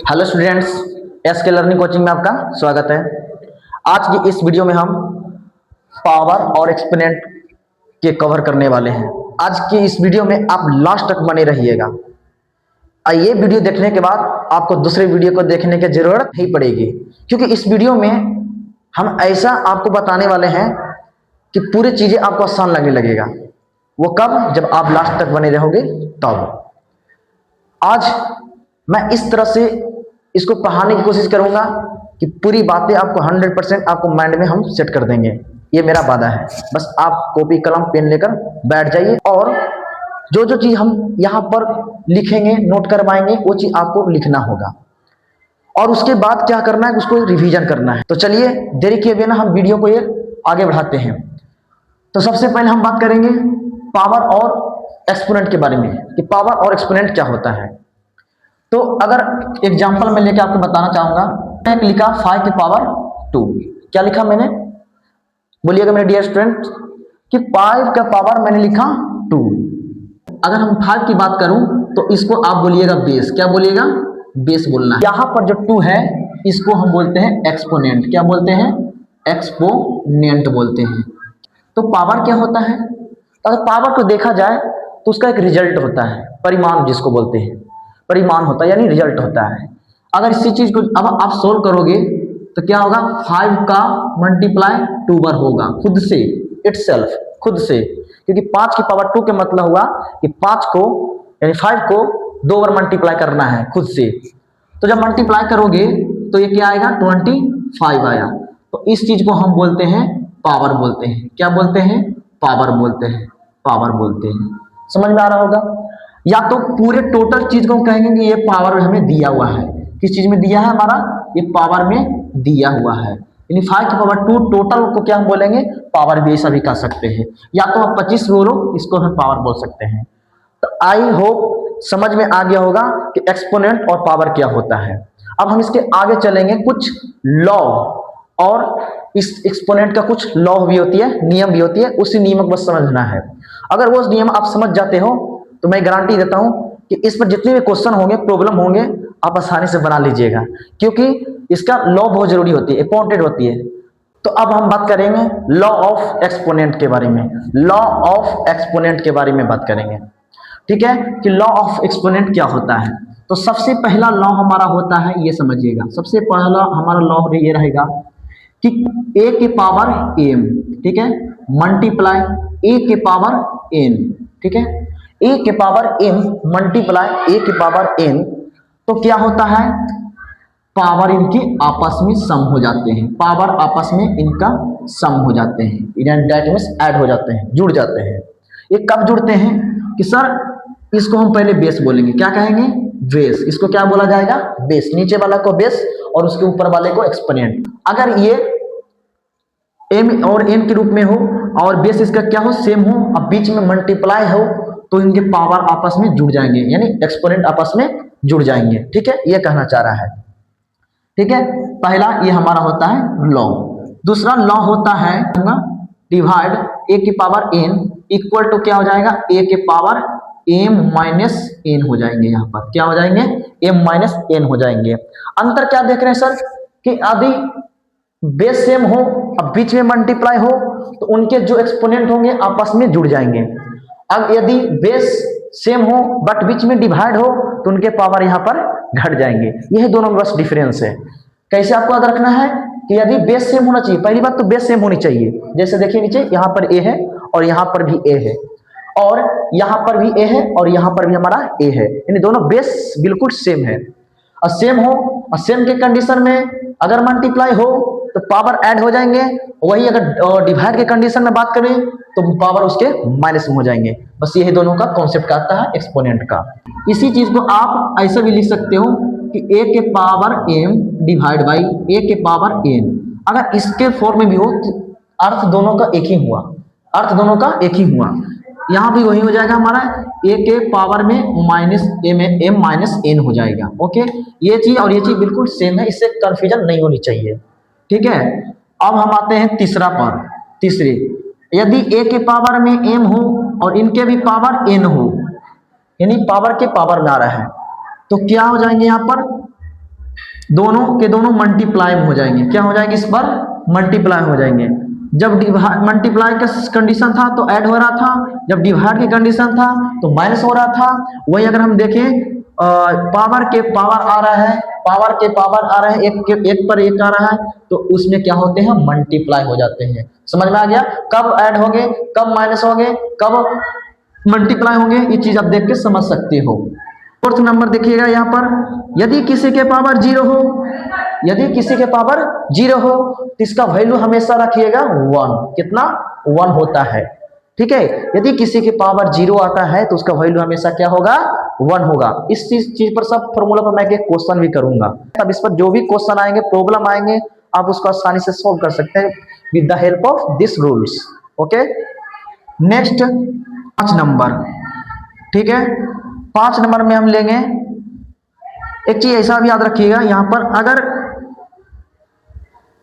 Hello students, SK learning coaching में आपका स्वागत है। आज की इस वीडियो में हम पावर और एक्सपोनेंट के कवर करने वाले हैं। आज की इस वीडियो में आप लास्ट तक बने रहिएगा। ये वीडियो देखने के बाद आपको दूसरे वीडियो को देखने की जरूरत नहीं पड़ेगी, क्योंकि इस वीडियो में हम ऐसा आपको बताने वाले हैं कि पूरी चीजें आपको आसान लगने लगेगा। वो कब? जब आप लास्ट तक बने रहोगे तब। आज मैं इस तरह से इसको पढ़ाने की कोशिश करूंगा कि पूरी बातें आपको 100% आपको माइंड में हम सेट कर देंगे। ये मेरा वादा है। बस आप कॉपी कलम पेन लेकर बैठ जाइए और जो जो चीज हम यहाँ पर लिखेंगे, नोट करवाएंगे, वो चीज आपको लिखना होगा और उसके बाद क्या करना है, उसको रिवीजन करना है। तो चलिए देरी किए बिना हम वीडियो को ये आगे बढ़ाते हैं। तो सबसे पहले हम बात करेंगे पावर और एक्सपोनेंट के बारे में कि पावर और एक्सपोनेंट क्या होता है। तो अगर एग्जांपल मैं लेके आपको बताना चाहूंगा, मैंने लिखा 5 की पावर 2। क्या लिखा मैंने? बोलिएगा मेरे डियर स्टूडेंट कि 5 का पावर मैंने लिखा 2। अगर हम 5 की बात करूं तो इसको आप बोलिएगा बेस। क्या बोलिएगा? बेस बोलना है। यहां पर जो 2 है इसको हम बोलते हैं एक्सपोनेंट। क्या बोलते हैं? एक्सपोनेंट बोलते हैं। तो पावर क्या होता है? अगर पावर को देखा जाए तो उसका एक रिजल्ट होता है, परिमाण जिसको बोलते हैं। परिमाण होता है यानी रिजल्ट होता है। अगर इसी चीज को अब आप सोल्व करोगे तो क्या होगा? 5 का मल्टीप्लाई 2 बार होगा, खुद से, इटसेल्फ, खुद से। क्योंकि 5 की पावर 2 के मतलब हुआ कि 5 को यानी 5 को 2 बार मल्टीप्लाई करना है खुद से। तो जब मल्टीप्लाई करोगे तो ये क्या आएगा? 25 आया। तो इस चीज को हम बोलते हैं पावर बोलते हैं। क्या बोलते हैं? पावर बोलते हैं। पावर बोलते हैं। समझ में आ रहा होगा? या तो पूरे टोटल चीज को हम कहेंगे कि ये पावर हमें दिया हुआ है। किस चीज में दिया है? हमारा ये पावर में दिया हुआ है। यानी 5 की पावर 2 टोटल को क्या हम बोलेंगे? पावर भी, ऐसा भी कह सकते हैं। या तो आप 25 बोलो, इसको हम पावर बोल सकते हैं। तो आई होप समझ में आ गया होगा कि एक्सपोनेंट और पावर क्या होता है। अब हम इसके आगे चलेंगे। कुछ लॉ और इस एक्सपोनेंट का कुछ लॉ भी होती है, नियम भी होती है। उसी नियम को बस समझना है। अगर वो नियम आप समझ जाते हो तो मैं गारंटी देता हूं कि इस पर जितने भी क्वेश्चन होंगे, प्रॉब्लम होंगे, आप आसानी से बना लीजिएगा, क्योंकि इसका लॉ बहुत जरूरी होती है, इंपॉर्टेंट होती है। तो अब हम बात करेंगे लॉ ऑफ एक्सपोनेंट के बारे में। लॉ ऑफ एक्सपोनेंट के बारे में बात करेंगे, ठीक है, कि लॉ ऑफ एक्सपोनेंट क्या होता है। तो सबसे पहला लॉ हमारा होता है, ये समझिएगा। सबसे पहला हमारा लॉ ये रहेगा कि a के पावर m, ठीक है, मल्टीप्लाई a के पावर n, ठीक है, a के पावर m मल्टीप्लाई a के पावर n। तो क्या होता है? पावर इनकी आपस में सम हो जाते हैं। पावर आपस में इनका सम हो जाते हैं, दैट मींस ऐड हो जाते हैं, जुड़ जाते हैं। ये कब जुड़ते हैं? कि सर इसको हम पहले बेस बोलेंगे। क्या कहेंगे? बेस। इसको क्या बोला जाएगा? बेस। नीचे वाला को बेस और उसके ऊपर वाले को एक्सपोनेंट। अगर ये m और n के रूप में हो और बेस इसका क्या हो? सेम हो, अब बीच में मल्टीप्लाई हो, तो इनके पावर आपस में जुड़ जाएंगे, यानी एक्सपोनेंट आपस में जुड़ जाएंगे। ठीक है, ये कहना चाह रहा है। ठीक है, पहला ये हमारा होता है लॉ। दूसरा लॉ होता है डिवाइड a की पावर n इक्वल टू क्या हो जाएगा? a के पावर m माइनस n हो जाएंगे। यहाँ पर क्या हो जाएंगे? m माइनस n हो जाएंगे। अंतर क्या देख रहे हैं सर? कि यदि बेस सेम हो, अब बीच में मल्टीप्लाई हो, तो उनके जो एक्सपोनेंट होंगे आपस में जुड़ जाएंगे। अब यदि बेस सेम हो बट बीच में डिवाइड हो, तो उनके पावर यहाँ पर घट जाएंगे। यह दोनों में बस डिफरेंस है। कैसे आपको याद रखना है? कि यदि बेस सेम होना चाहिए, पहली बात तो बेस सेम होनी चाहिए। जैसे देखिए नीचे यहाँ पर a है और यहाँ पर भी a है, और यहाँ पर भी a है और यहाँ पर भी हमारा a है, यानी दोनों बेस बिल्कुल सेम है। और सेम हो और सेम के कंडीशन में अगर मल्टीप्लाई हो तो पावर ऐड हो जाएंगे। वही अगर डिवाइड के कंडीशन में बात करें तो पावर उसके माइनस में हो जाएंगे। बस यही दोनों का कॉन्सेप्ट आता है एक्सपोनेंट का। इसी चीज को आप ऐसे भी लिख सकते हो कि a के power m divide by a के पावर n। अगर इसके फॉर्म में भी हो तो अर्थ दोनों का एक ही हुआ, अर्थ दोनों का एक ही हुआ। यहाँ भी वही हो जाएगा हमारा, a के पावर में माइनस m माइनस n हो जाएगा। ओके, ये चीज और ये चीज बिल्कुल सेम है, इससे कंफ्यूजन नहीं होनी चाहिए। ठीक है, अब हम आते हैं तीसरा पर। तीसरे, यदि a के पावर में m हो और इनके भी पावर n हो, यानी पावर के पावर में आ रहा है, तो क्या हो जाएंगे यहाँ पर? दोनों के दोनों मल्टीप्लाई हो जाएंगे, क्या हो जाएंगे, इस पर मल्टीप्लाई हो जाएंगे। जब मल्टीप्लाई का कंडीशन था तो ऐड हो रहा था, जब डिवाइड की कंडीशन था तो माइनस हो रहा था। वही अगर हम देखें पावर के पावर आ रहा है, पावर के पावर आ रहा है, एक पर एक आ रहा है, तो उसमें क्या होते हैं, मल्टीप्लाई हो जाते हैं। समझ में आ गया, कब ऐड होंगे, कब माइनस होंगे, कब मल्टीप्लाई होंगे, ये चीज आप देख के समझ सकते हो। फोर्थ नंबर देखिएगा यहाँ पर, यदि किसी के पावर जीरो हो, यदि किसी के पावर जीरो हो तो इसका वैल्यू हमेशा रखिएगा वन। कितना, वन होता है, ठीक है। यदि किसी के पावर जीरो आता है तो उसका वैल्यू हमेशा क्या होगा, वन होगा। इस चीज पर सब फॉर्मूला पर मैं एक क्वेश्चन भी करूंगा। अब इस पर जो भी क्वेश्चन आएंगे, प्रॉब्लम आएंगे, आप उसको आसानी से सॉल्व कर सकते हैं with the help of this rules. Okay, next 5 number, ठीक है। 5 नंबर में हम लेंगे एक चीज ऐसा भी याद रखिएगा, यहां पर अगर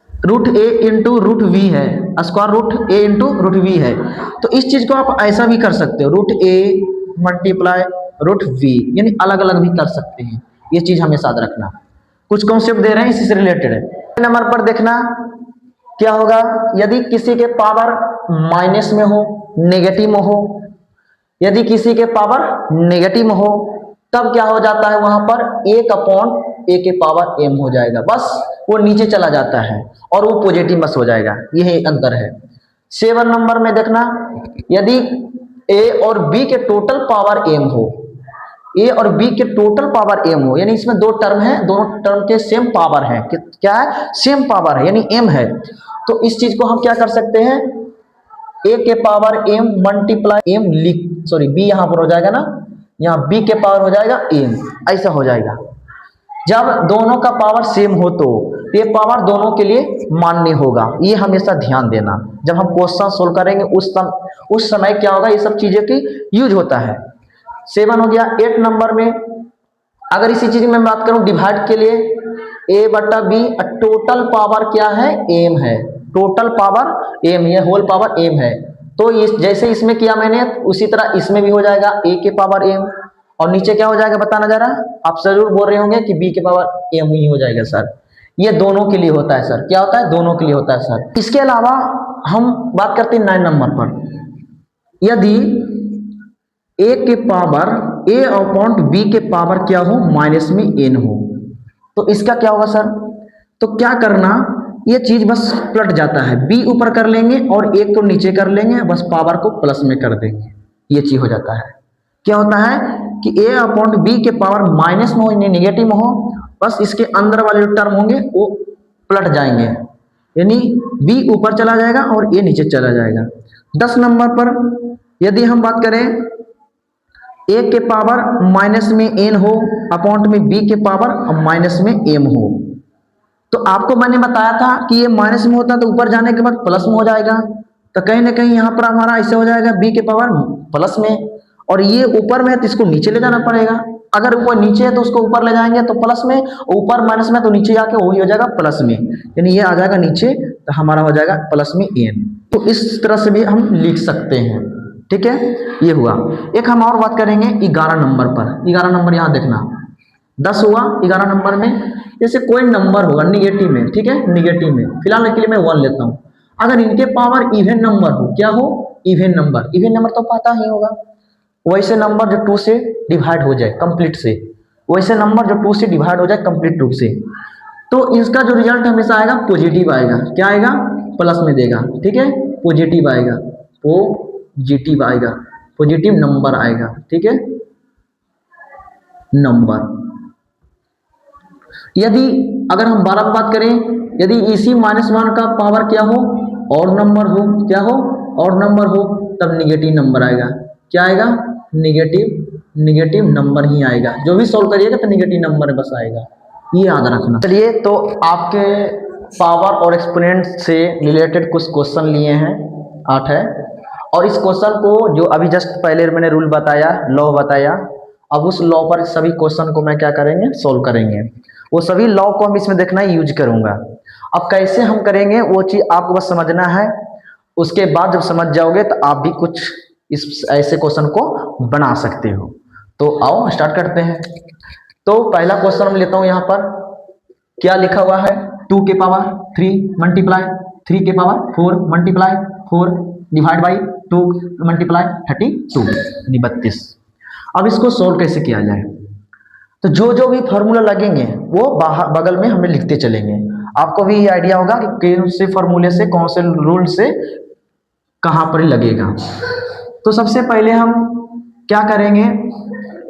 root A into root V है, square root A into root V है, तो इस चीज को आप ऐसा भी कर सकते हो, root a multiply root v, यानी अलग अलग भी कर सकते हैं। ये चीज हमें याद रखना, कुछ कॉन्सेप्ट दे रहे हैं इसी से रिलेटेड है। नंबर पर देखना क्या होगा, यदि किसी के पावर माइनस में हो, नेगेटिव में हो, यदि किसी के पावर नेगेटिव में हो तब क्या हो जाता है, वहां पर एक अपॉन ए के पावर एम हो जाएगा, बस वो नीचे चला जाता है और वो पॉजिटिव बस हो जाएगा, यही अंतर है। 7 नंबर में देखना, यदि ए और बी के टोटल पावर एम हो, ए और बी के टोटल पावर एम हो, यानी इसमें दो टर्म है, दोनों टर्म के सेम पावर है, क्या है, सेम पावर है, यानी एम है, तो इस चीज को हम क्या कर सकते हैं, ए के पावर एम मल्टीप्लाई एम लिख, सॉरी बी यहां पर हो जाएगा ना, यहाँ बी के पावर हो जाएगा एम, ऐसा हो जाएगा। जब दोनों का पावर सेम हो तो ये पावर दोनों के लिए मान्य होगा, ये हमेशा ध्यान देना। जब हम क्वेश्चन सोल्व करेंगे उस समय क्या होगा, ये सब चीजें की यूज होता है। 7 हो गया। 8 नंबर में अगर इसी चीज में बात करूं डिवाइड के लिए, ए बटा बी, टोटल पावर क्या है, एम है, टोटल पावर एम, ये होल पावर एम है, तो इस जैसे इसमें किया मैंने उसी तरह इसमें भी हो जाएगा ए के पावर एम, और नीचे क्या हो जाएगा बताना जरा, आप जरूर बोल रहे होंगे कि बी के पावर एम ही हो जाएगा सर, ये दोनों के लिए होता है सर, क्या होता है, दोनों के लिए होता है सर। इसके अलावा हम बात करते हैं 9 नंबर पर, यदि ए के पावर ए अपॉन बी के पावर क्या हो, माइनस में एन हो, तो इसका क्या होगा सर, तो क्या करना, ये चीज बस पलट जाता है, बी ऊपर कर लेंगे और एक को नीचे कर लेंगे, बस पावर को प्लस में कर देंगे, ये चीज हो जाता है। क्या होता है कि ए अपॉन बी के पावर माइनस में हो, नेगेटिव में हो, बस इसके अंदर वाले जो टर्म होंगे वो पलट जाएंगे, यानी बी ऊपर चला जाएगा और ए नीचे चला जाएगा। 10 नंबर पर यदि हम बात करें ए के पावर माइनस में एन हो, अपॉन में बी के पावर माइनस में एम हो, तो आपको मैंने बताया था कि ये माइनस में होता है तो ऊपर जाने के बाद प्लस में हो जाएगा, तो कहीं ना कहीं यहाँ पर हमारा ऐसे हो जाएगा बी के पावर प्लस में, और ये ऊपर में है तो इसको नीचे ले जाना पड़ेगा, अगर ऊपर नीचे है तो उसको ऊपर ले जाएंगे तो प्लस में, ऊपर माइनस में तो नीचे जाके वही हो जाएगा प्लस में, यानी ये आ जाएगा नीचे तो हमारा हो जाएगा प्लस में एन। तो इस तरह से भी हम लिख सकते हैं, ठीक है, ये हुआ। एक हम और बात करेंगे 11 नंबर पर। 11 नंबर यहाँ देखना, 10 हुआ, 11 नंबर में जैसे कोई नंबर होगा निगेटिव में, ठीक है, निगेटिव में, फिलहाल के लिए मैं 1 लेता हूँ, अगर इनके पावर इवन नंबर हो, क्या हो, इवन नंबर, इवन नंबर तो पता ही होगा, वैसे नंबर जो 2 से डिवाइड हो जाए कंप्लीट से, वैसे नंबर जो 2 से डिवाइड हो जाए कंप्लीट रूप से, तो इसका जो रिजल्ट हमेशा आएगा पॉजिटिव आएगा, क्या आएगा, प्लस में देगा, ठीक है, पॉजिटिव आएगा, पॉजिटिव आएगा, पॉजिटिव नंबर आएगा, ठीक है, नंबर। यदि अगर हम 12 की बात करें, यदि इसी -1 का पावर क्या हो, और नंबर हो, क्या हो, और नंबर हो, तब निगेटिव नंबर आएगा, क्या आएगा, निगेटिव नंबर ही आएगा, जो भी सॉल्व करिएगा तो निगेटिव नंबर बस आएगा, ये याद रखना। चलिए, तो आपके पावर और एक्सपोनेंट से रिलेटेड कुछ क्वेश्चन लिए हैं, 8 है, और इस क्वेश्चन को जो अभी जस्ट पहले मैंने रूल बताया, लॉ बताया, अब उस लॉ पर सभी क्वेश्चन को मैं क्या करेंगे, सोल्व करेंगे, वो सभी लॉ को हम इसमें देखना यूज करूंगा। अब कैसे हम करेंगे वो चीज आपको बस समझना है, उसके बाद जब समझ जाओगे तो आप भी कुछ इस ऐसे क्वेश्चन को बना सकते हो। तो आओ स्टार्ट करते हैं। तो पहला क्वेश्चन हम लेता हूं यहाँ पर, क्या लिखा हुआ है, 2 के पावर 3 मल्टीप्लाई 3 के power 4 multiply 4 divide by 2 multiply 32 यानी 32। अब इसको सोल्व कैसे किया जाए, तो जो जो भी फार्मूला लगेंगे वो बाहर बगल में हमें लिखते चलेंगे। आपको भी ये आइडिया होगा कि कौन से फार्मूले से कौन से रूल से कहाँ पर लगेगा। तो सबसे पहले हम क्या करेंगे,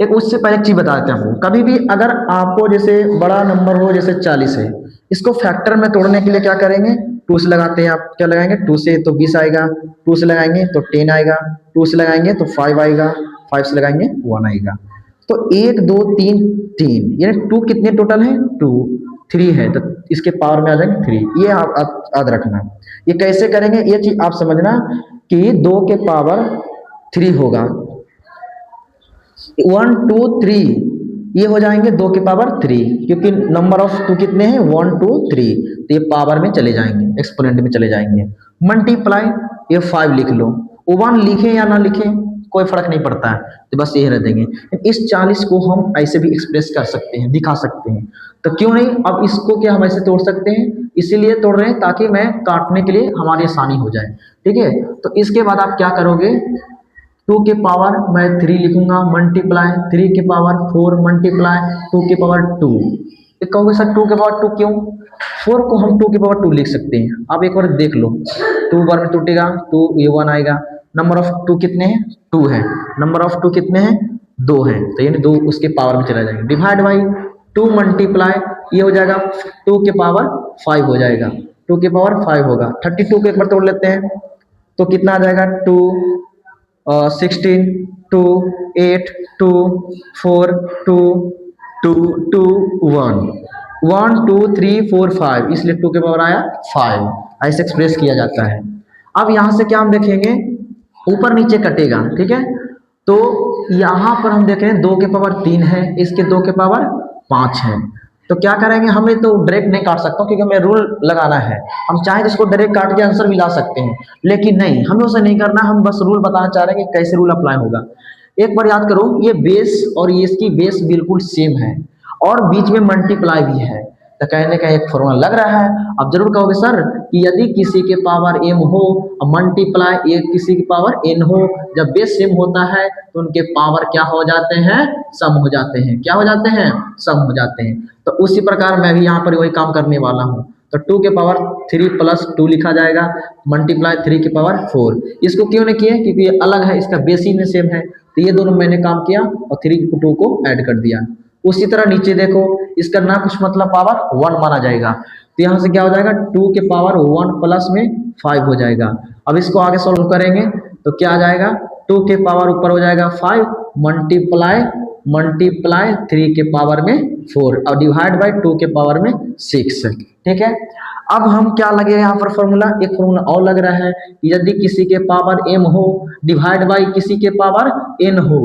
एक उससे पहले एक चीज बता देते हैं आपको। कभी भी अगर आपको जैसे बड़ा नंबर हो, जैसे 40 है, इसको फैक्टर में तोड़ने के लिए क्या करेंगे, 2 से लगाते हैं। आप क्या लगाएंगे, 2 से तो 20 आएगा, 2 से लगाएंगे तो 10 आएगा, 2 से लगाएंगे तो 5 आएगा, 5 से लगाएंगे 1 आएगा। तो 1 2 3 3 यानी 2 कितने टोटल है, 2 3 है, तो इसके पावर में आ जाएंगे 3। ये आप याद रखना। ये कैसे करेंगे ये चीज आप समझना कि 2 के पावर 3 होगा, 1 2 3 ये हो जाएंगे 2 के पावर 3, क्योंकि नंबर ऑफ 2 कितने हैं, 1 2 3, तो ये पावर में चले जाएंगे, एक्सपोनेंट में चले जाएंगे। मल्टीप्लाई ये 5 लिख लो, 1 लिखें या ना लिखें कोई फर्क नहीं पड़ता है, तो बस ये रह देंगे। इस 40 को हम ऐसे भी एक्सप्रेस कर सकते हैं, दिखा सकते हैं, तो क्यों नहीं। अब इसको क्या हम ऐसे तोड़ सकते हैं, इसीलिए तोड़ रहे हैं ताकि मैं काटने के लिए हमारी आसानी हो जाए, ठीक है। तो इसके बाद आप क्या करोगे, 2 के पावर मैं 3 लिखूंगा मल्टीप्लाई 3 के पावर 4 मल्टीप्लाई 2 के पावर 2। एक कहोगे सर 2 के पावर 2 क्यों, 4 को हम 2 के पावर 2 लिख सकते हैं। अब एक बार देख लो, 2 बार में टूटेगा 2, ये 1 आएगा। नंबर ऑफ 2 कितने हैं, 2 है। नंबर ऑफ 2 कितने हैं, 2 है, तो यानी 2 उसके पावर में चला जाएगा। डिवाइड बाई 2 मल्टीप्लाई ये हो जाएगा 2 के पावर 5 हो जाएगा, 2 के पावर 5 होगा। 32 को एक बार तोड़ लेते हैं तो कितना आ जाएगा, 2 16 2 8 2 4 2 2 2 1 1 2 3 4 5, इसलिए 2 के पावर आया 5। ऐसे एक्सप्रेस किया जाता है। अब यहाँ से क्या हम देखेंगे, ऊपर नीचे कटेगा, ठीक है। तो यहाँ पर हम देखें 2 के पावर 3 है, इसके 2 के पावर 5 है। तो क्या करेंगे, हमें तो डायरेक्ट नहीं काट सकता क्योंकि हमें रूल लगाना है। हम चाहें तो इसको डायरेक्ट काट के आंसर भी ला सकते हैं, लेकिन नहीं, हमें उसे नहीं करना। हम बस रूल बताना चाह रहे हैं कि कैसे रूल अप्लाई होगा। एक बार याद करो, ये बेस और ये इसकी बेस बिल्कुल सेम है और बीच में मल्टीप्लाई भी है, तो कहने का एक फॉर्मूला लग रहा है। अब जरूर कहोगे सर कि यदि किसी के पावर m हो और मल्टीप्लाई एक किसी के पावर n हो, जब बेस सेम होता है तो उनके पावर क्या हो जाते हैं, सम हो जाते हैं। क्या हो जाते हैं, सम हो जाते हैं। तो उसी प्रकार मैं भी यहाँ पर वही काम करने वाला हूँ। तो 2 के पावर 3 प्लस 2 लिखा जाएगा मल्टीप्लाई 3 के पावर 4। इसको क्यों नहीं किए, क्योंकि ये अलग है, इसका बेस ही में सेम है, तो ये दोनों मैंने काम किया और 3 2 को ऐड कर दिया। उसी तरह नीचे देखो, इसका ना कुछ मतलब पावर 1 माना जाएगा, तो यहाँ से क्या हो जाएगा, 2 के पावर 1 प्लस में 5 हो जाएगा। अब इसको आगे सॉल्व करेंगे तो क्या आ जाएगा, 2 के पावर ऊपर हो जाएगा 5 मल्टीप्लाई 3 के पावर में 4 और डिवाइड बाई 2 के पावर में 6, ठीक है। अब हम क्या लगे यहाँ पर फॉर्मूला, एक फॉर्मूला और लग रहा है, यदि किसी के पावर m हो डिवाइड बाई किसी के पावर n हो।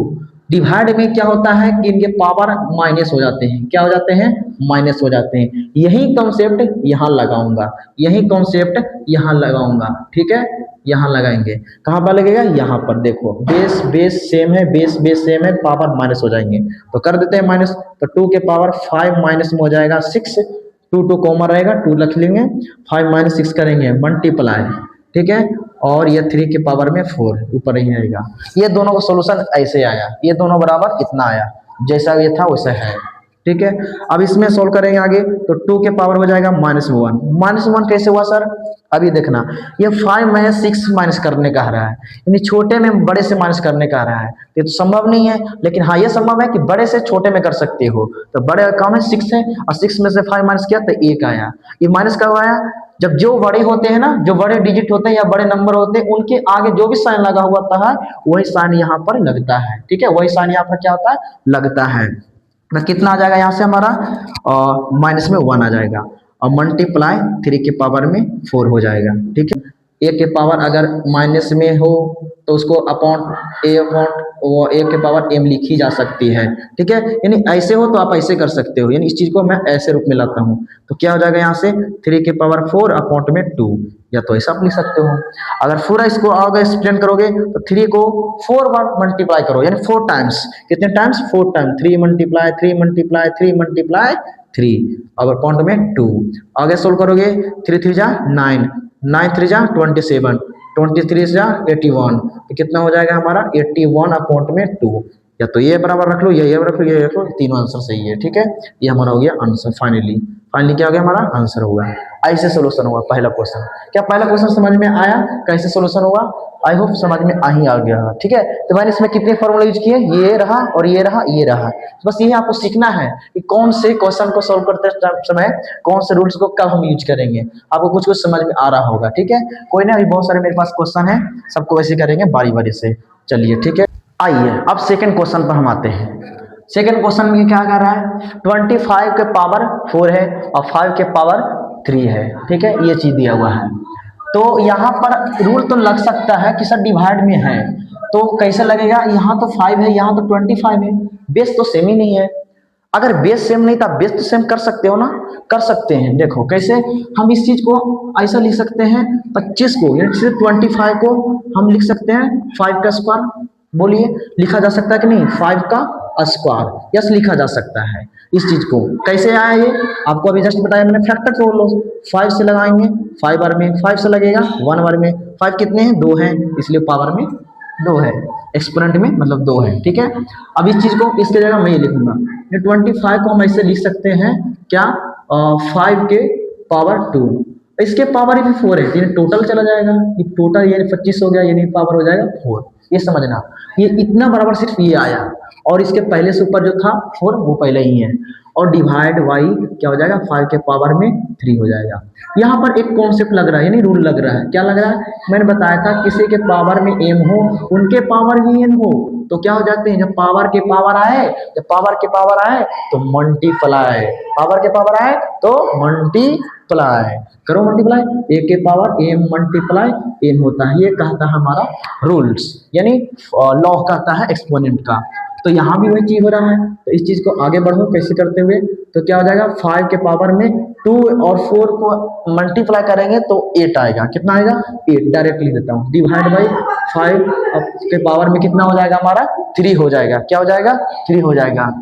डिवाइड में क्या होता है कि इनके पावर माइनस हो जाते हैं, क्या हो जाते हैं, माइनस हो जाते हैं। यही कॉन्सेप्ट यहाँ लगाऊंगा, यही कॉन्सेप्ट यहाँ लगाऊंगा, ठीक है। यहाँ लगाएंगे, कहाँ पर लगेगा, यहाँ पर देखो, बेस सेम है, बेस सेम है, पावर माइनस हो जाएंगे, तो कर देते हैं माइनस। तो 2 के पावर 5 माइनस में हो जाएगा 6, 2 कॉमन रहेगा, 2 रख लेंगे, 5 माइनस 6 करेंगे मल्टीप्लाई, ठीक है, और ये 3 के पावर में 4 ऊपर ही आएगा। ये दोनों का सोल्यूशन ऐसे आया, ये दोनों बराबर इतना आया, जैसा ये था वैसा है, ठीक है। अब इसमें सोल्व करेंगे आगे, तो 2 के पावर हो जाएगा -1। -1 कैसे हुआ सर, अभी देखना, ये 5 में 6 माइनस करने का रहा है, यानी छोटे में बड़े से माइनस करने का रहा है। ये तो संभव नहीं है, लेकिन हाँ ये संभव है कि बड़े से छोटे में कर सकते हो। तो बड़े कौन है, 6 है, और 6 में से 5 माइनस किया तो 1 आया। ये माइनस कब आया, जब जो बड़े होते हैं ना, जो बड़े डिजिट होते हैं या बड़े नंबर होते हैं, उनके आगे जो भी साइन लगा हुआ होता है वही साइन यहाँ पर लगता है, ठीक है, वही साइन यहाँ पर क्या होता है, लगता है। तो कितना आ जाएगा यहाँ से हमारा, माइनस में 1 आ जाएगा और मल्टीप्लाई 3 के पावर में 4 हो जाएगा, ठीक है। ए के पावर अगर माइनस में हो तो उसको अपॉन ए के पावर m लिखी जा सकती है, ठीक है। यानी ऐसे हो तो आप ऐसे कर सकते हो, यानी इस चीज को मैं ऐसे रूप में लाता हूँ, तो क्या हो जाएगा यहाँ से 3 के पावर 4 अपॉन में 2, या तो ऐसा आप लिख सकते हो। अगर पूरा इसको आगे एक्सप्लेन करोगे तो 3 को 4 बार मल्टीप्लाई करो, यानी 4 टाइम्स, कितने times, 4 times, 3 multiply 3 multiply 3 multiply 3, और पॉइंट में 2। आगे सोल्व करोगे 3 3 जा 9, 9 3 जा 27, 23 जा 81, तो कितना हो जाएगा हमारा 81 अपॉइंट में 2। या तो ये बराबर रख लो, ये रख लो, ये रख लो, तीनों आंसर सही है। ठीक है, ये हमारा हो गया आंसर। फाइनली क्या हो गया हमारा आंसर होगा। ऐसे सोल्यूशन हुआ पहला क्वेश्चन। क्या पहला क्वेश्चन समझ में आया कैसे सोल्यूशन हुआ? आई होप समझ में आ गया। ठीक है, तो मैंने इसमें कितने फॉर्मूला यूज किए, ये रहा और ये रहा, ये रहा। बस ये आपको सीखना है कि कौन से क्वेश्चन को सोल्व करते समय कौन से रूल्स को कब हम यूज करेंगे। आपको कुछ कुछ समझ में आ रहा होगा। ठीक है, कोई ना, अभी बहुत सारे मेरे पास क्वेश्चन है, सबको वैसे करेंगे बारी बारी से। चलिए ठीक है, आइए अब सेकंड क्वेश्चन पर हम आते हैं। सेकंड क्वेश्चन में क्या कर रहा है, 25 के पावर 4 है और 5 के पावर 3 है। ठीक है, ये चीज दिया हुआ है। तो यहाँ पर रूल तो लग सकता है कि सर डिवाइड में है, तो कैसे लगेगा? यहाँ तो 5 है, यहाँ तो 25 है, बेस तो सेम ही नहीं है। अगर बेस सेम नहीं था, बेस तो सेम कर सकते हो ना, कर सकते हैं। देखो कैसे हम इस चीज को ऐसा लिख सकते हैं, 25 को यानी सिर्फ 25 को हम लिख सकते हैं 5 का स्क्वायर। बोलिए लिखा जा सकता है कि नहीं? 5 का स्क्वायर, यस लिखा जा सकता है। इस चीज को कैसे आया ये आपको अभी जस्ट बताया मैंने। फैक्टर तोड़ लो, 5 से लगाएंगे 5 बार में, 5 से लगेगा 1 बार में। 5 कितने हैं? 2 हैं, इसलिए पावर में 2 है, एक्सपोनेंट में मतलब 2 है। ठीक है, अब इस चीज को इसके जगह मैं ये लिखूंगा, 25 को हम ऐसे लिख सकते हैं क्या, 5 के पावर 2, इसके पावर भी 4 है, यानी टोटल चला जाएगा, ये टोटल यानी 25 हो गया, यानी पावर हो जाएगा 4। ये समझना, ये इतना बराबर सिर्फ ये आया, और इसके पहले से ऊपर जो था 4 वो पहले ही है, और डिवाइड बाई क्या हो जाएगा, 5 के पावर में 3 हो जाएगा। यहाँ पर एक कॉन्सेप्ट लग रहा है, यानी रूल लग रहा है। क्या लग रहा है? मैंने बताया था किसी के पावर में m हो, उनके पावर भी n हो, तो क्या हो जाते हैं, जब पावर के पावर आए, जब पावर के पावर आए तो मल्टीप्लाई, पावर के पावर आए तो मल्टीप्लाई करो, मल्टीप्लाई, a के पावर m मल्टीप्लाई n होता है। ये कहता है हमारा रूल्स, यानी लॉ कहता है एक्सपोनेंट का। तो यहाँ भी वही चीज हो रहा है, तो इस चीज को आगे बढ़ो कैसे करते हुए, तो क्या हो जाएगा, 5 के पावर में 2 और 4 को मल्टीप्लाई करेंगे तो 8 आएगा। कितना आएगा? 8। डायरेक्ट लिख देता हूँ, डिवाइड बाई 5 के पावर में कितना हो जाएगा हमारा, 3 हो जाएगा। क्या हो जाएगा? 3 हो जाएगा।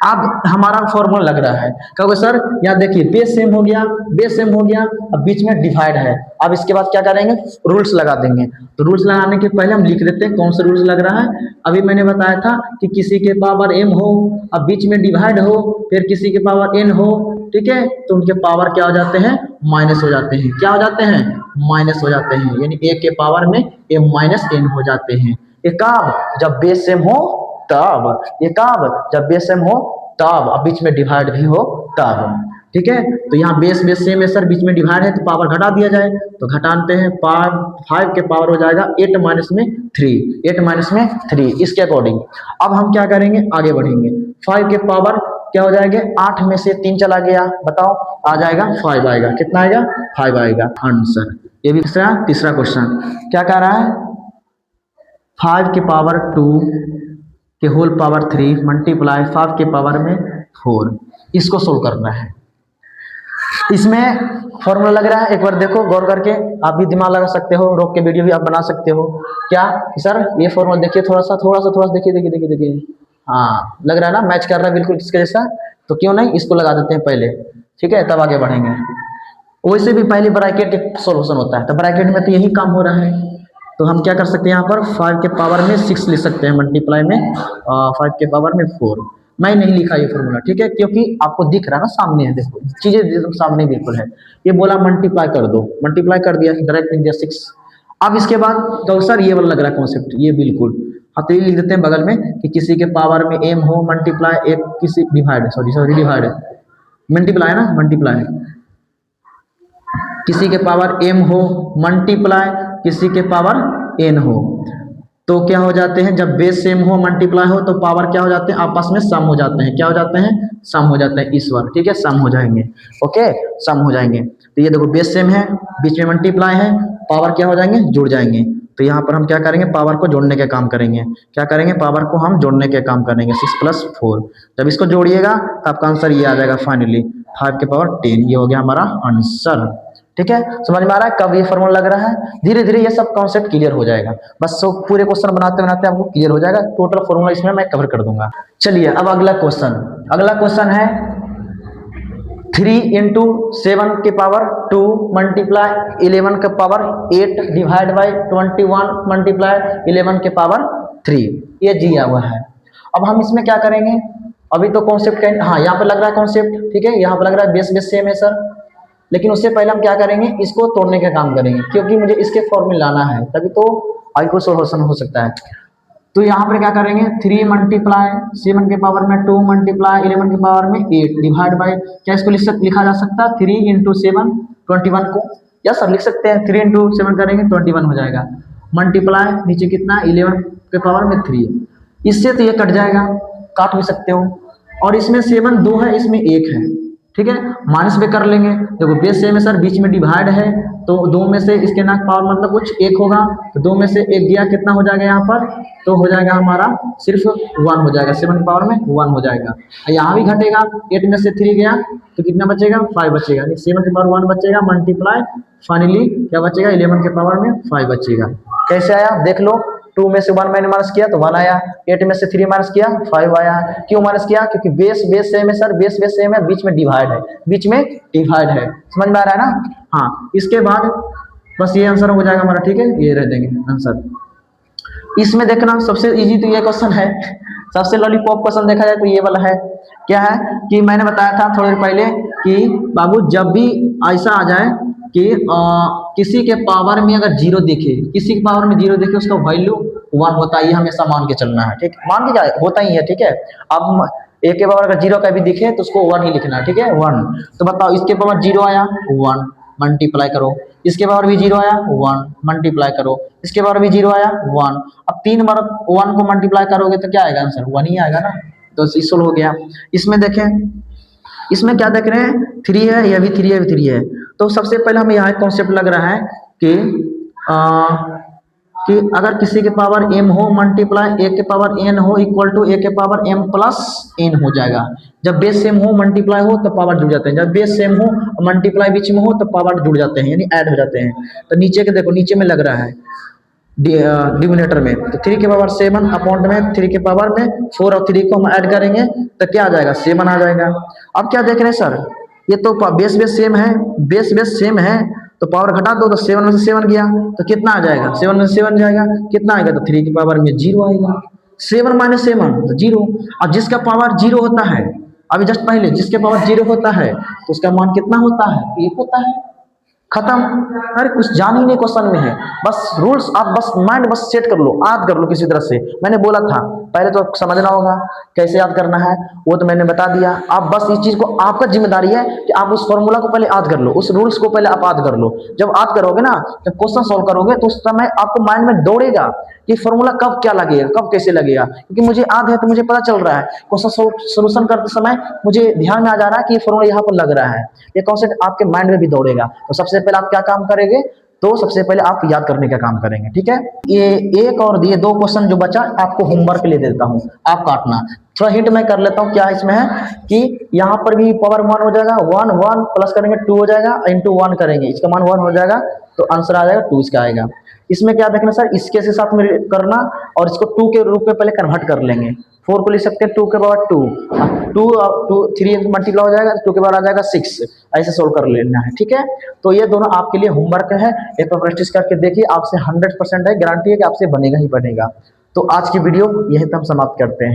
अब हमारा फॉर्मूला लग रहा है, कहोगे सर यहाँ देखिए बेस सेम हो गया, बेस सेम हो गया, अब बीच में डिवाइड है। अब इसके बाद क्या करेंगे, रूल्स लगा देंगे। तो रूल्स लगाने के पहले हम लिख देते हैं कौन सा रूल्स लग रहा है। अभी मैंने बताया था कि किसी के पावर m हो, अब बीच में डिवाइड हो, फिर किसी के पावर n हो, ठीक है, तो उनके पावर क्या हो जाते हैं, माइनस हो जाते हैं। क्या हो जाते हैं? माइनस हो जाते हैं, यानी a के पावर में m माइनस n हो जाते हैं। ये कब? जब बेस सेम हो तब, ये कब? जब बेस सेम हो तब, अब बीच में डिवाइड भी हो तब। ठीक है, तो यहाँ बेस सेम है सर, बीच में डिवाइड है तो पावर घटा दिया जाए, तो घटाते हैं 5 के पावर हो जाएगा 8 माइनस में 3, 8 माइनस में 3, इसके अकॉर्डिंग। अब हम क्या करेंगे, आगे बढ़ेंगे। 5 के पावर क्या हो जाएंगे, 8 में से 3 चला गया, बताओ आ जाएगा 5 आएगा। कितना आएगा? 5 आएगा आंसर। ये भी तीसरा क्वेश्चन क्या कह रहा है, 5 के पावर 2 के होल पावर 3 मल्टीप्लाई 5 के पावर में 4, इसको सोल्व करना है। इसमें फॉर्मूला लग रहा है, एक बार देखो गौर करके, आप भी दिमाग लगा सकते हो, रोक के वीडियो भी आप बना सकते हो। क्या सर ये फॉर्मूला देखिए, थोड़ा सा देखिए, हाँ लग रहा है ना, मैच कर रहा है बिल्कुल इसके जैसा, तो क्यों नहीं इसको लगा देते हैं पहले, ठीक है, तब आगे बढ़ेंगे। वैसे भी पहले ब्रैकेट एक सोल्यूशन होता है, तो ब्रैकेट में तो यही काम हो रहा है। तो हम क्या कर सकते हैं, यहाँ पर 5 के पावर में 6 लिख सकते हैं, मल्टीप्लाई में 5 के पावर में 4। मैं नहीं लिखा ये फॉर्मूला, ठीक है, क्योंकि आपको दिख रहा है ना सामने है, देखो चीजें एकदम सामने बिल्कुल है। ये बोला मल्टीप्लाई कर दो, मल्टीप्लाई कर दिया, डायरेक्ट लिख दिया 6। अब इसके बाद तो सर ये वाला लग रहा है कॉन्सेप्ट, ये बिल्कुल हाँ, तो ये लिख देते हैं बगल में कि किसी के पावर में m हो मल्टीप्लाई एक किसी डिवाइड, सॉरी डिवाइड, मल्टीप्लाई ना, मल्टीप्लाई किसी के पावर m हो मल्टीप्लाई किसी के पावर n हो, तो क्या हो जाते हैं, जब बेस सेम हो मल्टीप्लाई हो तो पावर क्या हो जाते हैं, आपस में सम हो जाते हैं। क्या हो जाते हैं? सम हो जाते हैं, इस बार ठीक है, सम हो जाएंगे। ओके, सम हो जाएंगे। तो ये देखो बेस सेम है, बीच में मल्टीप्लाई है, पावर क्या हो जाएंगे, जुड़ जाएंगे। तो यहाँ पर हम क्या करेंगे, पावर को जोड़ने के काम करेंगे। क्या करेंगे, पावर को हम जोड़ने के काम करेंगे, 6 + 4। जब इसको जोड़िएगा तो आपका आंसर ये आ जाएगा फाइनली 5 के पावर 10। ये हो गया हमारा आंसर। ठीक है, समझ में आ रहा है कब ये फॉर्मूला लग रहा है। धीरे धीरे ये सब कॉन्सेप्ट क्लियर हो जाएगा, बस सो पूरे क्वेश्चन बनाते बनाते आपको क्लियर हो जाएगा। टोटल फॉर्मूला इसमें मैं कवर कर दूंगा। चलिए अब अगला क्वेश्चन है 3 इंटू 7 के पावर 2 मल्टीप्लाई 11 के पावर 8 डिवाइड बाई 21 मल्टीप्लाई 11 के पावर 3, ये दिया हुआ है। अब हम इसमें क्या करेंगे, अभी तो कॉन्सेप्ट हाँ यहाँ पर लग रहा है कॉन्सेप्ट, ठीक है, यहाँ पर लग रहा है बेस बेस सेम है सर, लेकिन उससे पहले हम क्या करेंगे, इसको तोड़ने का काम करेंगे, क्योंकि मुझे इसके फॉर्मूले लाना है, तभी तो आई को सोल्यूशन हो सकता है। तो यहाँ पर क्या करेंगे, 3 मल्टीप्लाई 7 के पावर में 2 मल्टीप्लाई 11 के पावर में 8 डिवाइड बाई, क्या इसको लिखा जा सकता है 3 इंटू 7 21 को, या सर लिख सकते हैं 3 इंटू 7 करेंगे 21 हो जाएगा, मल्टीप्लाई नीचे कितना 11 के पावर में 3, इससे तो ये कट जाएगा, काट भी सकते हो, और इसमें 7 2 है, इसमें 1 है, ठीक है, माइनस में कर लेंगे, देखो बेस सेम है सर, बीच में डिवाइड है, तो 2 में से इसके ना पावर मतलब कुछ 1 होगा, तो 2 में से 1 गया, कितना हो जाएगा यहाँ पर, तो हो जाएगा हमारा सिर्फ 1 हो जाएगा, 7 पावर में 1 हो जाएगा, यहाँ भी घटेगा, 8 में से 3 गया तो कितना बचेगा 5 बचेगा, 7 के पावर 1 बचेगा, मल्टीप्लाई फाइनली क्या बचेगा 11 के पावर में 5 बचेगा। कैसे आया देख लो, 2 में से 1 मैंने माइनस किया तो 1 आया, 8 में से 3 माइनस किया 5 आया। क्यों माइनस किया, क्योंकि बेस बेस सेम है सर, बेस बेस सेम है, बीच में डिवाइड है, बीच में डिवाइड है, समझ में आ रहा है ना। हाँ, इसके बाद बस ये आंसर हो जाएगा हमारा, ठीक है, ये रह देंगे आंसर। इसमें देखना सबसे इजी तो ये क्वेश्चन है, सबसे लॉलीपॉप क्वेश्चन देखा जाए तो ये वाला है। क्या है कि मैंने बताया था थोड़ी देर पहले कि बाबू जब भी ऐसा आ जाए कि किसी के पावर में अगर 0 दिखे, किसी के पावर में 0 दिखे, उसका वैल्यू 1 होता है, ये हमेशा मान के चलना है, ठीक, मान के जाए होता ही है, ठीक है। अब ए के पावर अगर 0 का भी दिखे तो उसको 1 ही लिखना है, ठीक है, 1। तो बताओ इसके पावर 0 आया 1 मल्टीप्लाई करो, इसके पावर भी 0 आया 1 मल्टीप्लाई करो, इसके पावर भी 0 आया 1। अब 3 बार 1 को मल्टीप्लाई करोगे तो क्या आएगा आंसर, 1 ही आएगा ना, तो इक्वल हो गया। इसमें देखें, इसमें क्या देख रहे हैं 3 है, यह भी 3 है, भी 3 है। तो सबसे पहले हमें यहाँ कॉन्सेप्ट लग रहा है कि अगर किसी के पावर m हो मल्टीप्लाई a के पावर n हो इक्वल टू a के पावर m प्लस n हो जाएगा। जब बेस सेम हो मल्टीप्लाई हो तो पावर जुड़ जाते हैं, जब बेस सेम हो मल्टीप्लाई बीच में हो तो पावर जुड़ जाते हैं, यानी ऐड हो जाते हैं। तो नीचे के देखो, नीचे में लग रहा है डिनोमिनेटर में, तो 3 के पावर 7 अपॉन में 3 के पावर में 4 और 3 को हम ऐड करेंगे तो क्या आ जाएगा 7 आ जाएगा। अब क्या देख रहे हैं सर, ये तो बेस बेस सेम है, बेस बेस सेम है, तो पावर घटा दो तो 7 में से 7 गया तो कितना आ जाएगा, 7 में से 7 जाएगा, कितना आएगा, तो 3 की पावर में 0 आएगा, 7 माइनस 7 तो 0। और जिसका पावर 0 होता है, अभी जस्ट पहले जिसके पावर 0 होता है तो उसका मान कितना होता है, 1 होता है, खत्म। अरे कुछ जान ही नहीं क्वेश्चन में है, बस रूल्स आप बस माइंड बस सेट कर लो, याद कर लो किसी तरह से। मैंने बोला था पहले तो समझना होगा कैसे याद करना है, वो तो मैंने बता दिया। आप बस इस चीज को, आपका जिम्मेदारी है कि आप उस फॉर्मूला को पहले याद कर लो, उस रूल्स को पहले आप याद कर लो। जब याद करोगे ना, जब क्वेश्चन सोल्व करोगे तो उस समय आपको माइंड में दौड़ेगा कि फॉर्मूला कब क्या लगेगा, कब कैसे लगेगा, क्योंकि मुझे याद है तो मुझे पता चल रहा है क्वेश्चन सोल्यूशन करते समय मुझे ध्यान में आ जा रहा है कि ये फॉर्मूला यहाँ पर लग रहा है, ये कॉन्सेप्ट आपके माइंड में भी दौड़ेगा। तो सबसे पहले आप क्या काम करेंगे, तो सबसे पहले आप याद करने का काम करेंगे, ठीक है। ये एक और ये 2 क्वेश्चन जो बचा आपको होमवर्क ले देता हूँ, आप काटना। थोड़ा हिंट मैं कर लेता हूँ क्या इसमें है कि यहाँ पर भी पावर 1 हो जाएगा, 1 1 प्लस करेंगे 2 हो जाएगा, इंटू 1 करेंगे, इसका मान 1 हो जाएगा तो आंसर आ जाएगा 2 इसका आएगा। इसमें क्या देखना सर, इसके से साथ में करना और इसको 2 के रूप में पहले कन्वर्ट कर लेंगे। 4 को लिख सकते हैं 2 के पावर 2, 3 मल्टीप्लाई हो जाएगा 2 के पावर आ जाएगा 6, ऐसे सोल्व कर लेना है, ठीक है। तो ये दोनों आपके लिए होमवर्क है, एक बार प्रैक्टिस करके देखिए, आपसे 100% है, गारंटी है कि आपसे बनेगा ही बनेगा। तो आज की वीडियो यही हम समाप्त करते हैं।